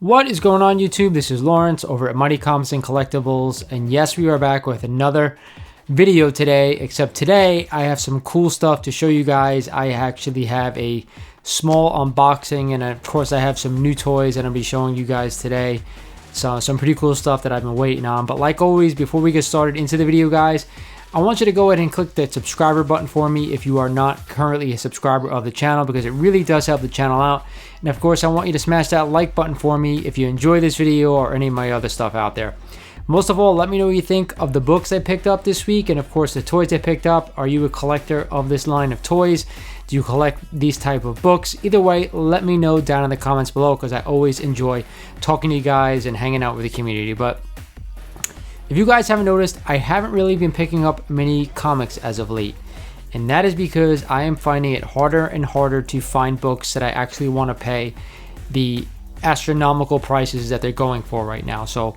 What is going on, YouTube? This is Lawrence over at Mighty Comics and Collectibles, and yes, we are back with another video today, except today I have some cool stuff to show you guys. I actually have a small unboxing, and of course I have some new toys that I'll be showing you guys today. So some pretty cool stuff that I've been waiting on. But like always, before we get started into the video, guys, I want you to go ahead and click that subscriber button for me if you are not currently a subscriber of the channel, because it really does help the channel out. And of course, I want you to smash that like button for me if you enjoy this video or any of my other stuff out there. Most of all, let me know what you think of the books I picked up this week, and of course the toys I picked up. Are you a collector of this line of toys? Do you collect these type of books? Either way, let me know down in the comments below, because I always enjoy talking to you guys and hanging out with the community. But if you guys haven't noticed, I haven't really been picking up many comics as of late. And that is because I am finding it harder and harder to find books that I actually want to pay the astronomical prices that they're going for right now. So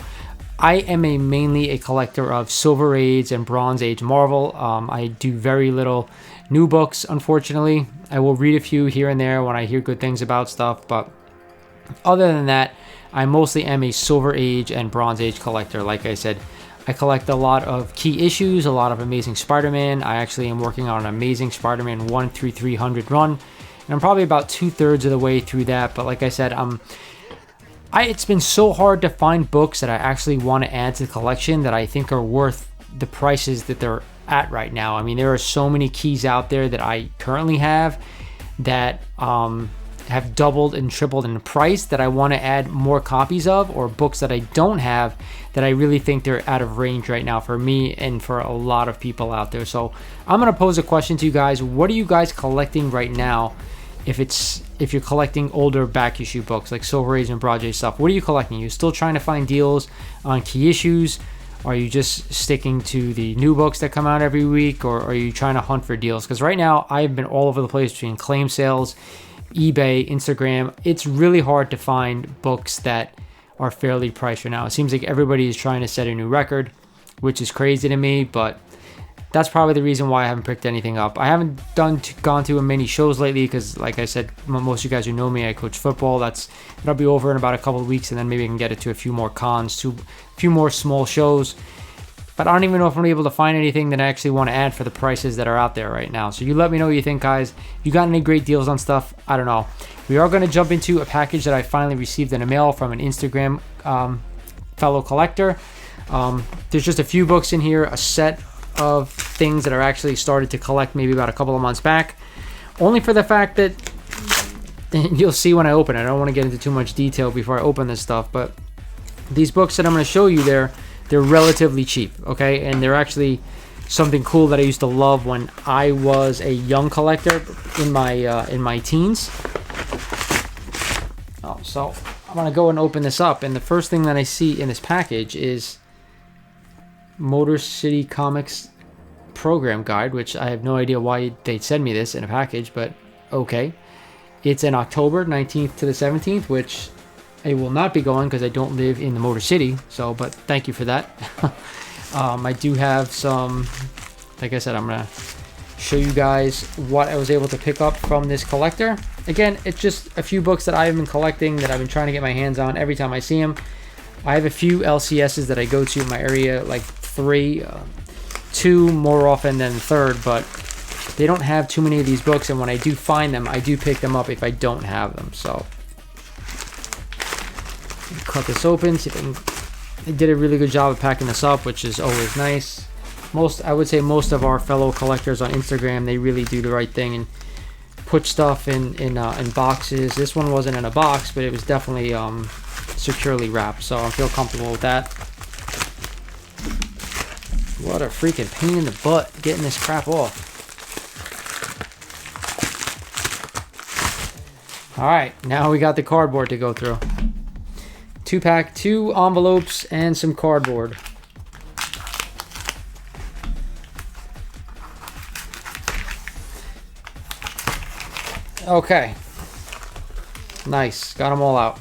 I am mainly a collector of Silver Age and Bronze Age Marvel. I do very little new books, unfortunately. I will read a few here and there when I hear good things about stuff, but other than that, I mostly am a Silver Age and Bronze Age collector. Like I said, I collect a lot of key issues, a lot of Amazing Spider-Man. I actually am working on an Amazing Spider-Man 1 through 300 run, and I'm probably about 2/3 of the way through that. But like I said, it's been so hard to find books that I actually want to add to the collection that I think are worth the prices that they're at right now. I mean, there are so many keys out there that I currently have that have doubled and tripled in price that I want to add more copies of, or books that I don't have that I really think they're out of range right now for me and for a lot of people out there. So I'm going to pose a question to you guys. What are you guys collecting right now? If you're collecting older back issue books like Silver Age and Bronze Age stuff, what are you collecting? Are you still trying to find deals on key issues? Are you just sticking to the new books that come out every week, or are you trying to hunt for deals? Because right now I've been all over the place between claim sales, eBay, Instagram. It's really hard to find books that are fairly priced right now. It seems like everybody is trying to set a new record, which is crazy to me, but that's probably the reason why I haven't picked anything up. I haven't gone to many shows lately because, like I said, most of you guys who know me, I coach football. That'll be over in about a couple of weeks, and then maybe I can get it to a few more cons, to a few more small shows. But I don't even know if I'm able to find anything that I actually want to add for the prices that are out there right now. So you let me know what you think, guys. If you got any great deals on stuff, I don't know. We are going to jump into a package that I finally received in the mail from an Instagram fellow collector. There's just a few books in here, a set of things that are actually started to collect maybe about a couple of months back. Only for the fact that, you'll see when I open it. I don't want to get into too much detail before I open this stuff, but these books that I'm going to show you, they're relatively cheap, okay? And they're actually something cool that I used to love when I was a young collector in my teens. So I'm gonna go and open this up, and the first thing that I see in this package is Motor City Comics program guide, which I have no idea why they'd send me this in a package, but okay. It's in October 19th to the 17th, which I will not be going because I don't live in the Motor City. So, but thank you for that. I do have some, like I said, I'm gonna show you guys what I was able to pick up from this collector. Again, it's just a few books that I've been collecting that I've been trying to get my hands on every time I see them. I have a few LCSs that I go to in my area, like two more often than the third, but they don't have too many of these books, and when I do find them, I do pick them up if I don't have them. So cut this open, see if I can. They did a really good job of packing this up, which is always nice. I would say most of our fellow collectors on Instagram, they really do the right thing and put stuff in boxes. This one wasn't in a box, but it was definitely securely wrapped, so I feel comfortable with that. What a freaking pain in the butt getting this crap off. Alright, now we got the cardboard to go through. Two envelopes and some cardboard. Okay, nice, got them all out.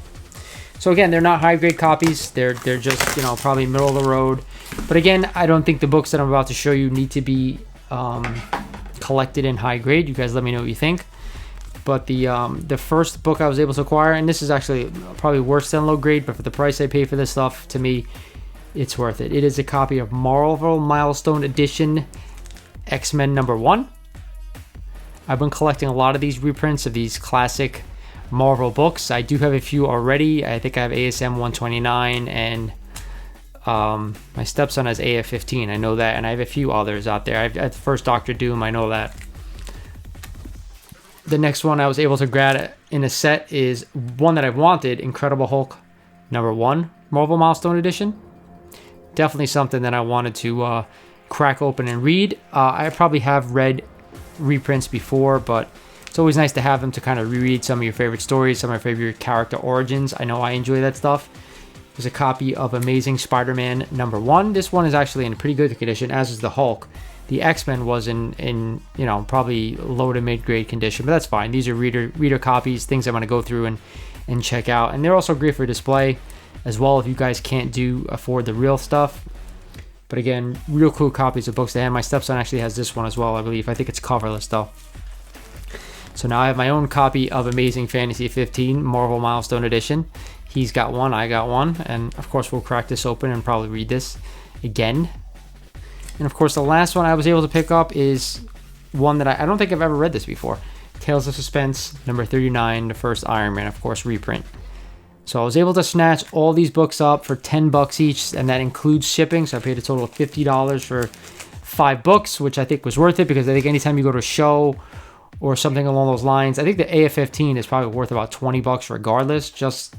So again, they're not high grade copies. They're just, you know, probably middle of the road. But again, I don't think the books that I'm about to show you need to be collected in high grade. You guys let me know what you think. But the first book I was able to acquire, and this is actually probably worse than low grade, but for the price I pay for this stuff, to me, it's worth it. It is a copy of Marvel Milestone Edition X-Men #1. I've been collecting a lot of these reprints of these classic Marvel books. I do have a few already. I think I have ASM 129 and my stepson has AF 15. I know that, and I have a few others out there. I have the first Doctor Doom. I know that. The next one I was able to grab in a set is one that I wanted, Incredible Hulk #1 Marvel Milestone Edition. Definitely something that I wanted to crack open and read. I probably have read reprints before, but it's always nice to have them to kind of reread some of your favorite stories, some of your favorite character origins. I know I enjoy that stuff. There's a copy of Amazing Spider-Man #1. This one is actually in a pretty good condition, as is the Hulk. The X-Men was in you know, probably low to mid grade condition, but that's fine. These are reader copies, things I'm going to go through and check out, and they're also great for display as well if you guys can't afford the real stuff. But again, real cool copies of books to have. My stepson actually has this one as well, I believe. I think it's coverless though. So now I have my own copy of Amazing Fantasy 15 Marvel Milestone Edition. He's got one, I got one, and of course we'll crack this open and probably read this again. And of course the last one I was able to pick up is one that I don't think I've ever read this before. Tales of Suspense #39, the first Iron Man, of course, reprint. So I was able to snatch all these books up for $10 each, and that includes shipping. So I paid a total of $50 for 5 books, which I think was worth it, because I think anytime you go to a show or something along those lines, I think the AF-15 is probably worth about $20 regardless, just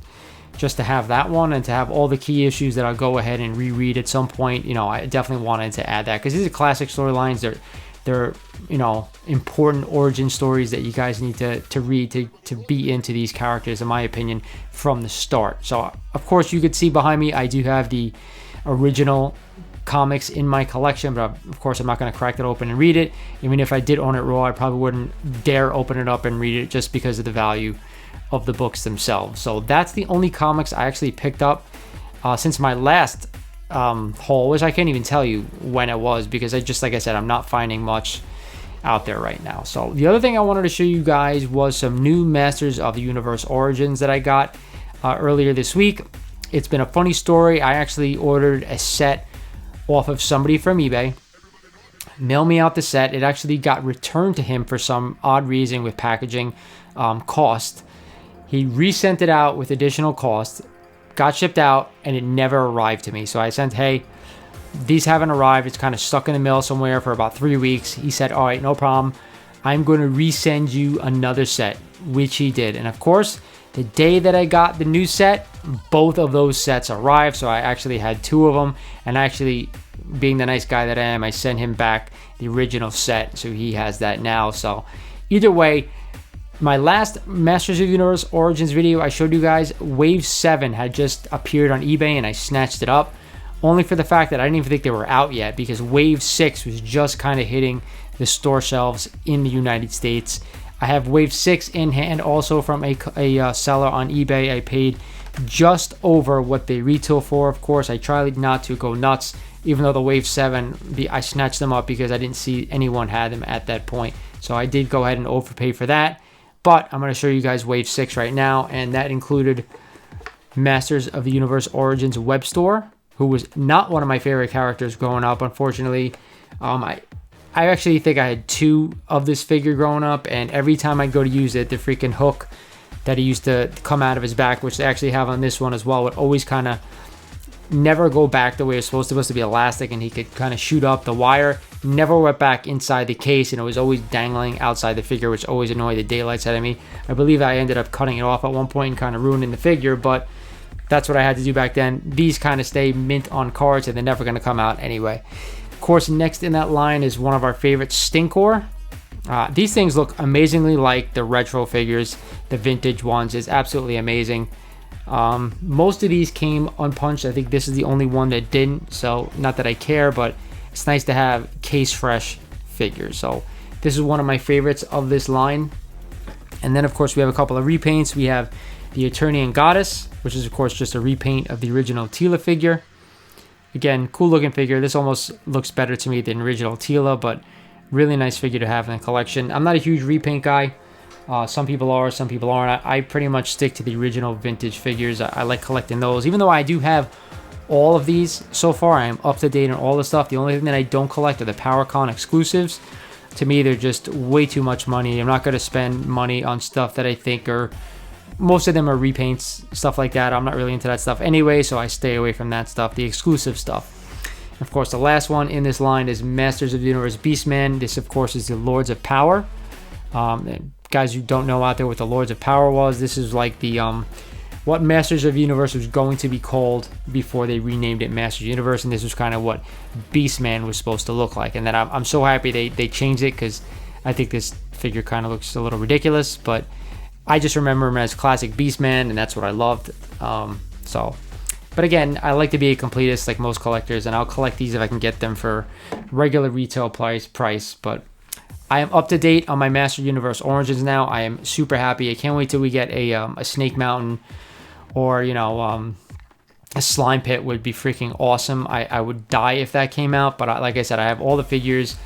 to have that one and to have all the key issues that I'll go ahead and reread at some point. You know, I definitely wanted to add that because these are classic storylines. They're you know, important origin stories that you guys need to read to be into these characters, in my opinion, from the start. So of course you could see behind me I do have the original comics in my collection, but of course I'm not going to crack that open and read it. Even if I did own it raw, I probably wouldn't dare open it up and read it just because of the value of the books themselves. So that's the only comics I actually picked up since my last haul, which I can't even tell you when it was, because like I said, I'm not finding much out there right now. So the other thing I wanted to show you guys was some new Masters of the Universe origins that I got earlier this week. It's been a funny story. I actually ordered a set off of somebody from eBay, mailed me out the set. It actually got returned to him for some odd reason with packaging cost. He resent it out with additional cost, got shipped out, and it never arrived to me. So I sent, hey, these haven't arrived. It's kind of stuck in the mail somewhere for about 3 weeks. He said, all right, no problem. I'm going to resend you another set, which he did. And of course, the day that I got the new set, both of those sets arrived. So I actually had 2 of them. And actually, being the nice guy that I am, I sent him back the original set. So he has that now. So either way, my last Masters of the Universe Origins video I showed you guys, Wave 7 had just appeared on eBay and I snatched it up. Only for the fact that I didn't even think they were out yet, because Wave 6 was just kind of hitting the store shelves in the United States. I have Wave 6 in hand also from a seller on eBay. I paid just over what they retail for. Of course, I tried not to go nuts, even though the Wave 7, I snatched them up because I didn't see anyone had them at that point. So I did go ahead and overpay for that. But I'm going to show you guys Wave 6 right now, and that included Masters of the Universe Origins web store, who was not one of my favorite characters growing up, unfortunately. I actually think I had 2 of this figure growing up, and every time I go to use it, the freaking hook that he used to come out of his back, which they actually have on this one as well, would always kind of never go back the way it's supposed to be elastic, and he could kind of shoot up. The wire never went back inside the case, and it was always dangling outside the figure, which always annoyed the daylights out of me. I believe I ended up cutting it off at one point and kind of ruining the figure, but that's what I had to do back then. These kind of stay mint on cards, and they're never going to come out anyway. Of course, next in that line is one of our favorite Stinkor. These things look amazingly like the retro figures, the vintage ones. It's absolutely amazing. Most of these came unpunched. I think this is the only one that didn't, so not that I care, but it's nice to have case fresh figures. So this is one of my favorites of this line. And then of course we have a couple of repaints. We have the Eternian Goddess, which is of course just a repaint of the original Teela figure. Again, cool looking figure. This almost looks better to me than original Teela, but really nice figure to have in the collection. I'm not a huge repaint guy. Some people are, some people aren't. I pretty much stick to the original vintage figures. I like collecting those. Even though I do have all of these so far, I am up to date on all the stuff. The only thing that I don't collect are the PowerCon exclusives. To me, they're just way too much money. I'm not going to spend money on stuff that I think are... Most of them are repaints, stuff like that. I'm not really into that stuff anyway, so I stay away from that stuff, the exclusive stuff. Of course, the last one in this line is Masters of the Universe Beastman. This, of course, is the Lords of Power. Guys who don't know out there what the Lords of Power was, this is like the what Masters of the Universe was going to be called before they renamed it Masters of the Universe, and this was kind of what Beastman was supposed to look like. And then I'm so happy they changed it, because I think this figure kind of looks a little ridiculous, but I just remember him as classic Beastman, and that's what I loved. But again, I like to be a completist like most collectors, and I'll collect these if I can get them for regular retail price. But I am up to date on my Master Universe Origins now. I am super happy. I can't wait till we get a Snake Mountain, or a Slime Pit would be freaking awesome. I would die if that came out, but like I said, I have all the figures.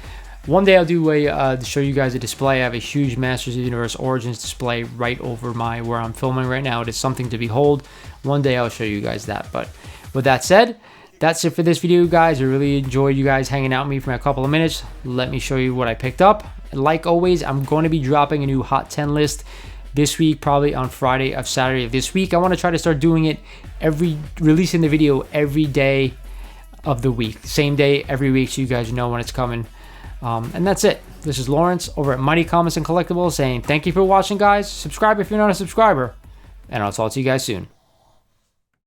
One day I'll do to show you guys a display. I have a huge Masters of the Universe Origins display right over where I'm filming right now. It is something to behold. One day I'll show you guys that. But with that said, that's it for this video, guys. I really enjoyed you guys hanging out with me for a couple of minutes. Let me show you what I picked up. Like always, I'm going to be dropping a new Hot 10 list this week, probably on Friday or Saturday of this week. I want to try to start doing it releasing the video every day of the week. Same day, every week, so you guys know when it's coming. And that's it. This is Lawrence over at Mighty Comics and Collectibles saying thank you for watching, guys. Subscribe if you're not a subscriber, and I'll talk to you guys soon.